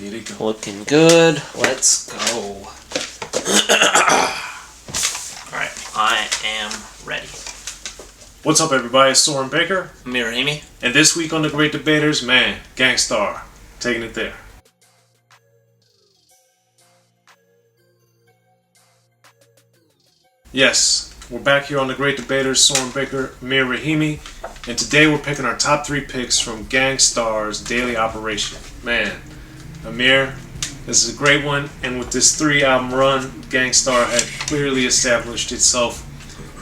Get it going. Looking good. Let's go. Alright, I am ready. What's up, everybody? It's Soren Baker. Amir, Rahimi. And this week on The Great Debaters, man, Gangster, taking it there. Yes, we're back here on The Great Debaters, Soren Baker, Amir, Rahimi, and today we're picking our top 3 picks from Gangstar's Daily Operation. Man, Amir, this is a great one, and with this 3-album run, Gangstar had clearly established itself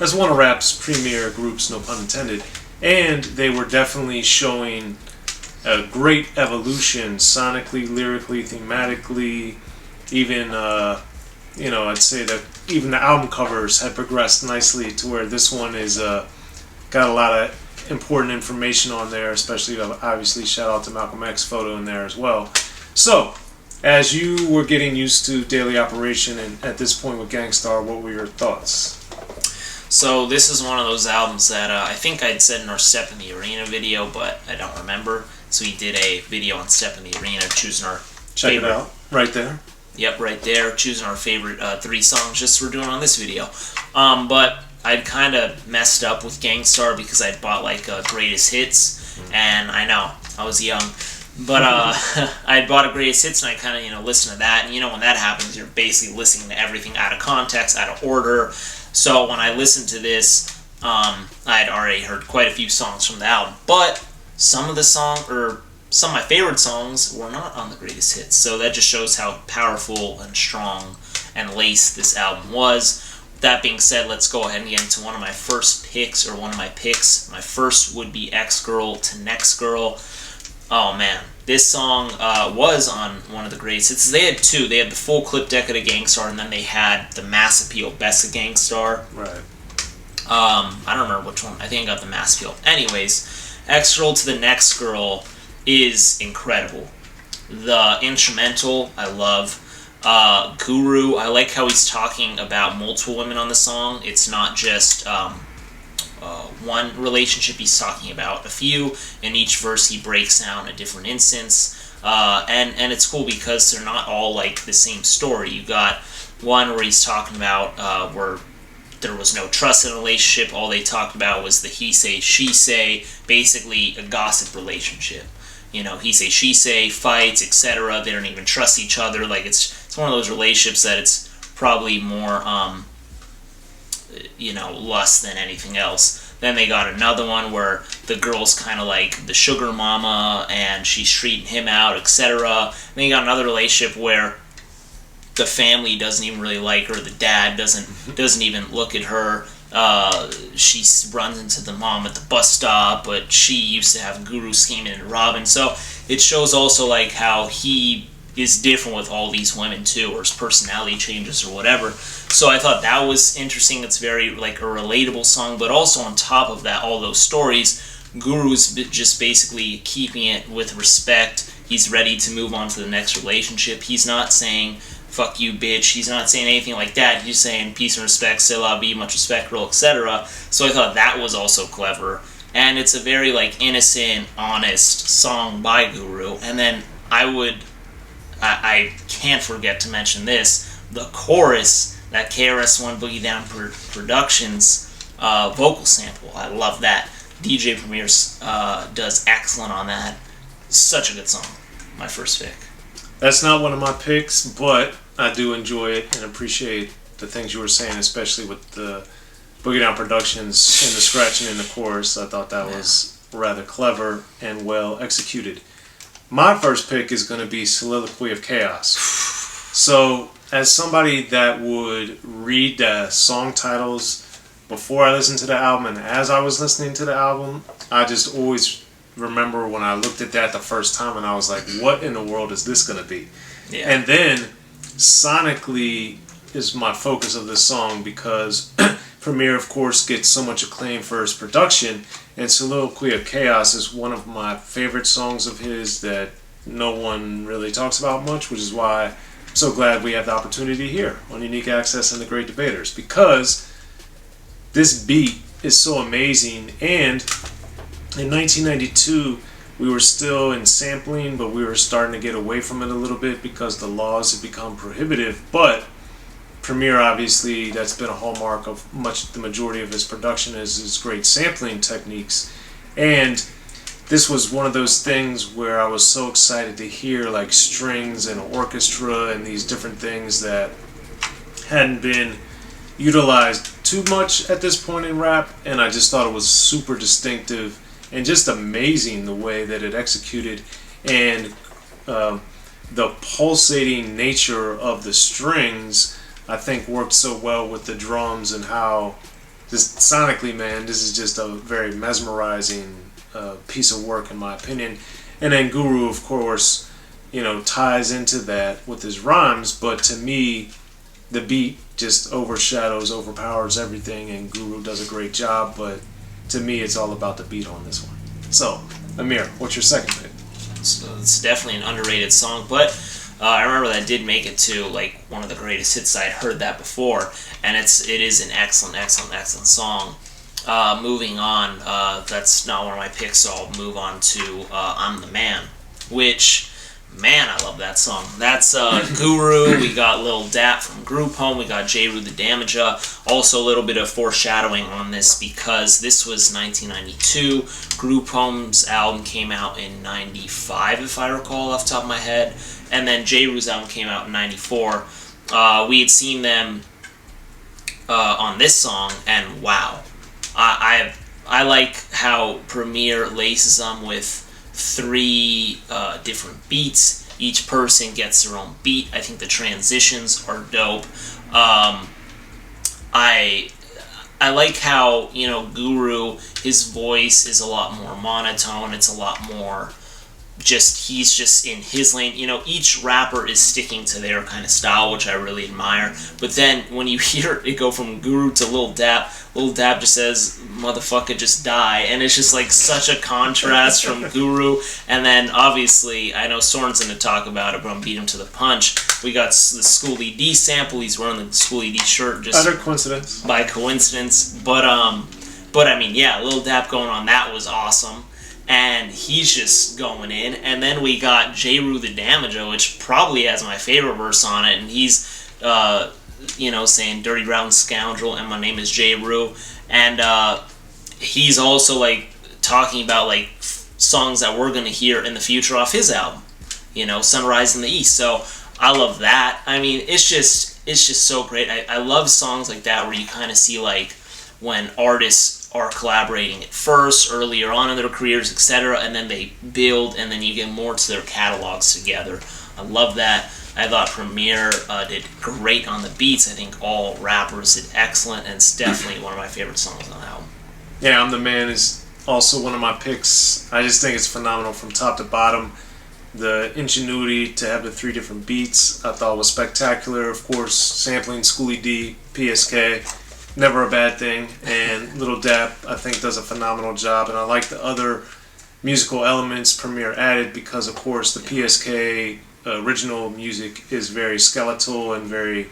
as one of rap's premier groups, no pun intended, and they were definitely showing a great evolution sonically, lyrically, thematically, even, I'd say that even the album covers had progressed nicely to where this one is got a lot of important information on there, especially obviously shout out to Malcolm X photo in there as well. So, as you were getting used to Daily Operation and at this point with Gangstar, what were your thoughts? So this is one of those albums that I think I'd said in our Step in the Arena video, but I don't remember. So we did a video on Step in the Arena, choosing our Check favorite. it out, right there. Yep, right there, choosing our favorite 3 songs, just we're doing on this video. But I'd kind of messed up with Gangstar because I'd bought like Greatest Hits, and I know, I was young. But I bought a Greatest Hits, and I kind of, listened to that. And, when that happens, you're basically listening to everything out of context, out of order. So when I listened to this, I'd already heard quite a few songs from the album. But some of my favorite songs were not on the Greatest Hits. So that just shows how powerful and strong and laced this album was. That being said, let's go ahead and get into one of my first picks, or one of my picks. My first would be X-Girl to Next Girl. Oh man, this song was on one of the greatest hits. They had 2. They had the full clip Decade of Gangstar, and then they had the Mass Appeal Best of Gangstar. Right. I don't remember which one. I think I got the Mass Appeal. Anyways, X-Girl to the Next Girl is incredible. The instrumental, I love. Guru, I like how he's talking about multiple women on the song. It's not just one relationship, he's talking about a few. In each verse he breaks down a different instance, and it's cool because they're not all like the same story. You got one where he's talking about where there was no trust in a relationship. All they talked about was the he say she say, basically a gossip relationship. He say she say, fights, etc. They don't even trust each other. Like it's one of those relationships that it's probably more lust than anything else. Then they got another one where the girl's kind of like the sugar mama and she's treating him out, etc. Then you got another relationship where the family doesn't even really like her. The dad doesn't even look at her. She runs into the mom at the bus stop, but she used to have Guru scheming and robbing. So it shows also like how he is different with all these women too, or his personality changes or whatever. So I thought that was interesting. It's very like a relatable song, but also on top of that, all those stories, Guru's just basically keeping it with respect. He's ready to move on to the next relationship. He's not saying fuck you bitch, he's not saying anything like that. He's saying peace and respect, c'est la vie, much respect girl, etc. So I thought that was also clever, and it's a very like innocent, honest song by Guru. And then I can't forget to mention this, the chorus, that KRS-One Boogie Down Productions vocal sample. I love that. DJ Premier does excellent on that. Such a good song. My first pick. That's not one of my picks, but I do enjoy it and appreciate the things you were saying, especially with the Boogie Down Productions and the scratching in the chorus. I thought that was rather clever and well executed. My first pick is going to be Soliloquy of Chaos. So, as somebody that would read the song titles before I listened to the album and as I was listening to the album, I just always remember when I looked at that the first time and I was like, what in the world is this going to be? Yeah. And then, sonically is my focus of this song because Premier, of course, gets so much acclaim for his production, and Soliloquy of Chaos is one of my favorite songs of his that no one really talks about much, which is why I'm so glad we have the opportunity here on Unique Access and The Great Debaters, because this beat is so amazing. And in 1992, we were still in sampling, but we were starting to get away from it a little bit because the laws have become prohibitive. But Premier, obviously, that's been a hallmark of the majority of his production, is his great sampling techniques. And this was one of those things where I was so excited to hear like strings and orchestra and these different things that hadn't been utilized too much at this point in rap, and I just thought it was super distinctive and just amazing the way that it executed, and the pulsating nature of the strings I think worked so well with the drums, and how just sonically, man, this is just a very mesmerizing piece of work in my opinion. And then Guru, of course, ties into that with his rhymes, but to me the beat just overpowers everything, and Guru does a great job, but to me it's all about the beat on this one. So, Amir, what's your second pick? It's definitely an underrated song, but I remember that did make it to like one of the greatest hits. I had heard that before, and it is an excellent song. Moving on, that's not one of my picks, so I'll move on to I'm the Man, which, man, I love that song. That's Guru. We got Lil Dap from Group Home. We got J. Rue the Damager. Also a little bit of foreshadowing on this, because this was 1992. Group Home's album came out in 95, if I recall off the top of my head. And then J. Rue's album came out in 94. We had seen them on this song, and wow. I like how Premier laces them with 3 different beats. Each person gets their own beat. I think the transitions are dope. I like how, Guru, his voice is a lot more monotone. It's a lot more he's just in his lane. Each rapper is sticking to their kind of style, which I really admire. But then when you hear it go from Guru to Lil Dap just says, "Motherfucker, just die." And it's just like such a contrast from Guru. And then obviously, I know Soren's going to talk about it, but I'm beat him to the punch. We got the Schoolie D sample. He's wearing the Schoolie D shirt just utter coincidence. By coincidence. But I mean, yeah, Lil Dap going on that was awesome. And he's just going in. And then we got J. Rue the Damager, which probably has my favorite verse on it. And he's, saying "Dirty Brown Scoundrel" and "My name is J. Rue." And he's also, like, talking about, like, songs that we're going to hear in the future off his album. Sunrise in the East. So I love that. I mean, it's just so great. I love songs like that where you kind of see, like, when artists are collaborating at first, earlier on in their careers, etc., and then they build, and then you get more to their catalogs together. I love that. I thought Premier did great on the beats. I think all rappers did excellent, and it's definitely one of my favorite songs on the album. Yeah, I'm the Man is also one of my picks. I just think it's phenomenal from top to bottom. The ingenuity to have the 3 different beats I thought was spectacular. Of course, sampling Schoolie D, P.S.K, never a bad thing, and Lil Dap I think does a phenomenal job, and I like the other musical elements Premier added, because of course the P.S.K original music is very skeletal and very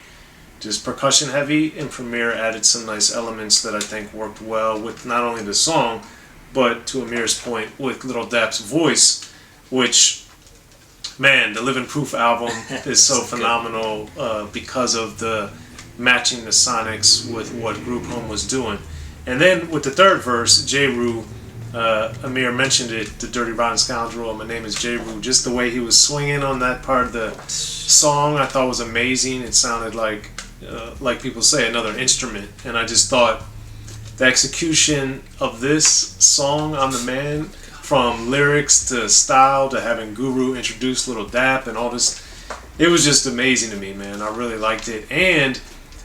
just percussion heavy, and Premier added some nice elements that I think worked well with not only the song, but to Amir's point, with Lil Dap's voice, which, man, the Living Proof album is so phenomenal because of the matching the sonics with what Group Home was doing. And then with the third verse, J. Rue, Amir mentioned it, the Dirty Rotten Scoundrel, "My name is J. Rue," just the way he was swinging on that part of the song I thought was amazing. It sounded like people say, another instrument. And I just thought the execution of this song, I'm the Man, from lyrics to style to having Guru introduce Lil Dap and all this, it was just amazing to me, man. I really liked it. And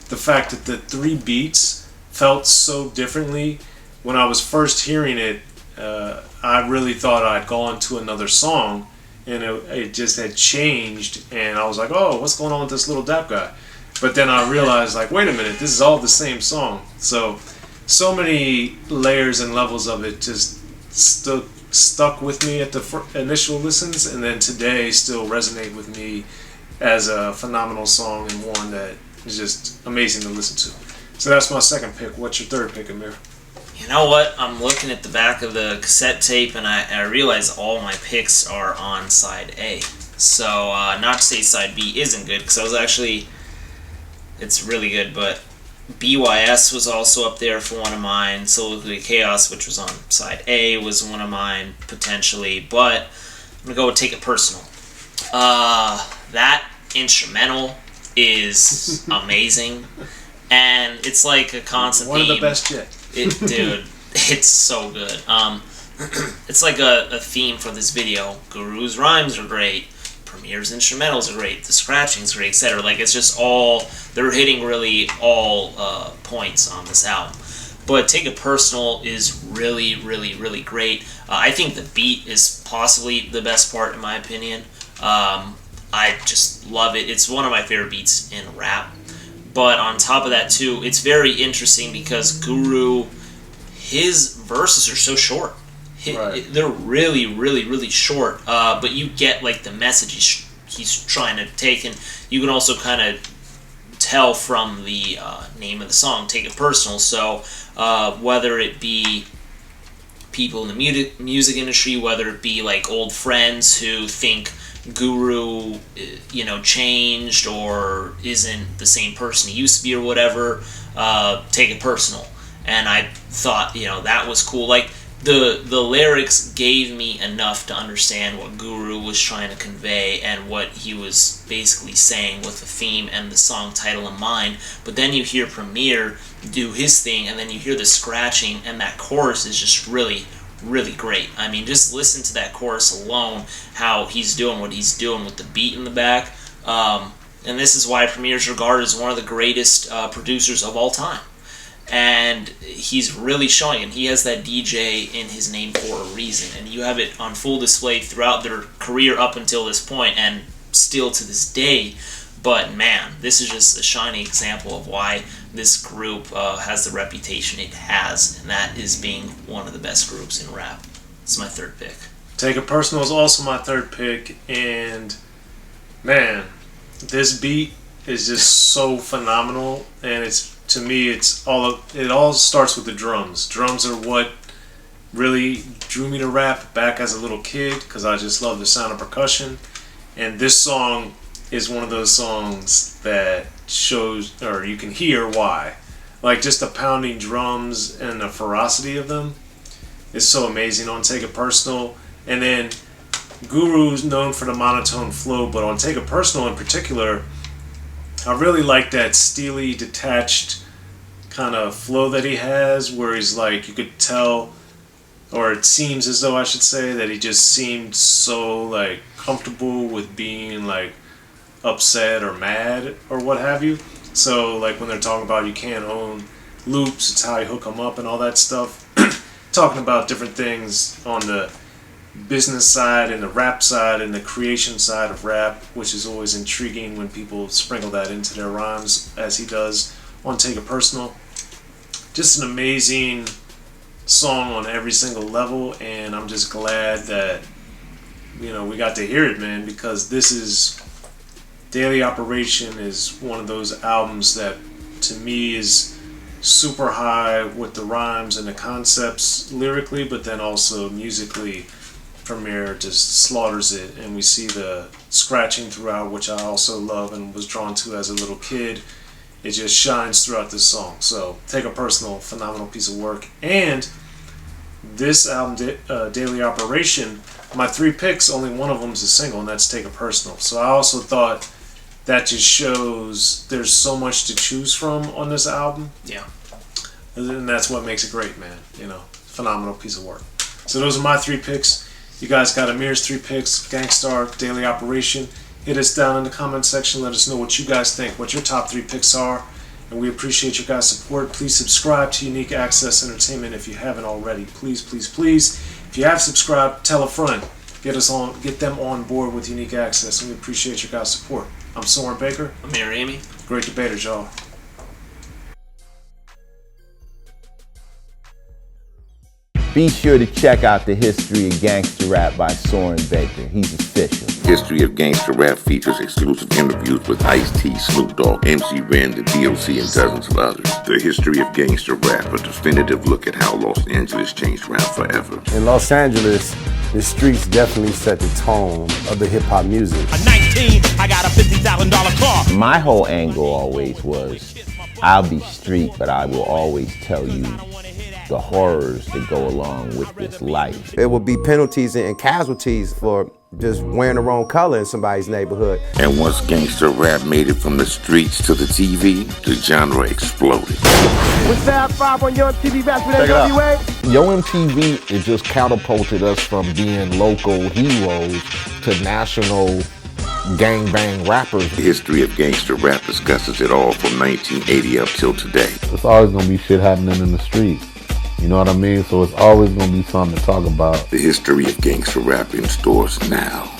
the fact that the 3 beats felt so differently. When I was first hearing it, I really thought I'd gone to another song, and it just had changed, and I was like, oh, what's going on with this Lil Dap guy? But then I realized, like, wait a minute, this is all the same song. So many layers and levels of it just stuck with me at the initial listens, and then today still resonate with me as a phenomenal song, and one that is just amazing to listen to. So that's my second pick. What's your third pick, Amir? You know what? I'm looking at the back of the cassette tape, and I realize all my picks are on side A. So, not to say side B isn't good, because I was actually... It's really good, but B.Y.S. was also up there for one of mine. Soliloquy of Chaos, which was on side A, was one of mine, potentially. But I'm going to go with Take It Personal. That instrumental is amazing. And it's like a constant one theme. of the best yet. Dude, it's so good. It's like a theme for this video. Guru's rhymes are great. Premier's instrumentals are great. The scratching's great, etc. Like, it's just all... They're hitting really all points on this album. But Take It Personal is really, really, really great. I think the beat is possibly the best part, in my opinion. I just love it. It's one of my favorite beats in rap. But on top of that, too, it's very interesting because Guru, his verses are so short. Right. They're really, really, really short. But you get, like, the message he's trying to take. And you can also kind of tell from the name of the song, Take It Personal. So whether it be people in the music industry, whether it be, like, old friends who think Guru, changed or isn't the same person he used to be or whatever, Take It Personal. And I thought, that was cool. Like, the lyrics gave me enough to understand what Guru was trying to convey and what he was basically saying with the theme and the song title in mind. But then you hear Premier do his thing, and then you hear the scratching, and that chorus is just really, really great. I mean, just listen to that chorus alone, how he's doing what he's doing with the beat in the back. And this is why Premier's regarded as one of the greatest producers of all time. And he's really showing, and he has that DJ in his name for a reason. And you have it on full display throughout their career up until this point, and still to this day. But man, this is just a shining example of why this group has the reputation it has, and that is being one of the best groups in rap. It's my third pick. Take It Personal is also my third pick, and man, this beat is just so phenomenal, and to me, it all starts with the drums. Drums are what really drew me to rap back as a little kid, because I just love the sound of percussion. And this song is one of those songs that shows, or you can hear why. Like, just the pounding drums and the ferocity of them is so amazing on Take It Personal. And then Guru's known for the monotone flow, but on Take It Personal in particular, I really like that steely, detached kind of flow that he has, where he's like, you could tell, or it seems as though I should say, that he just seemed so, like, comfortable with being, like, upset or mad or what have you. So, like, when they're talking about you can't own loops, it's how you hook them up and all that stuff. Talking about different things on the business side and the rap side and the creation side of rap, which is always intriguing when people sprinkle that into their rhymes, as he does on Take It Personal. Just an amazing song on every single level, and I'm just glad that we got to hear it, man, because this is Daily Operation is one of those albums that to me is super high with the rhymes and the concepts lyrically, but then also musically. Premier just slaughters it, and we see the scratching throughout, which I also love and was drawn to as a little kid. It just shines throughout this song. So Take It Personal, phenomenal piece of work. And this album, Daily Operation, my three picks, only one of them is a single, and that's Take It Personal. So I also thought that just shows there's so much to choose from on this album. Yeah. And that's what makes it great, man. Phenomenal piece of work. So those are my three picks. You guys got Amir's three picks, Gangster, Daily Operation. Hit us down in the comment section. Let us know what you guys think, what your top three picks are. And we appreciate your guys' support. Please subscribe to Unique Access Entertainment if you haven't already. Please, please, please. If you have subscribed, tell a friend. Get them on board with Unique Access, and we appreciate your guys' support. I'm Soren Baker. Amir, Rahimi. Great debaters, y'all. Be sure to check out the history of gangster rap by Soren Baker. He's official. History of Gangster Rap features exclusive interviews with Ice-T, Snoop Dogg, MC Ren, the D.O.C, and dozens of others. The History of Gangster Rap, a definitive look at how Los Angeles changed rap forever. In Los Angeles, the streets definitely set the tone of the hip-hop music. At 19, I got a $50,000 car. My whole angle always was, I'll be street, but I will always tell you the horrors that go along with this life. There will be penalties and casualties for just wearing the wrong color in somebody's neighborhood. And once gangster rap made it from the streets to the TV, the genre exploded. What's that 5 on your MTV Raps with NWA? Yo MTV, it just catapulted us from being local heroes to national gangbang rappers. The History of Gangster Rap discusses it all from 1980 up till today. It's always gonna be shit happening in the streets. You know what I mean? So it's always gonna be something to talk about. The History of Gangster Rap in stores now.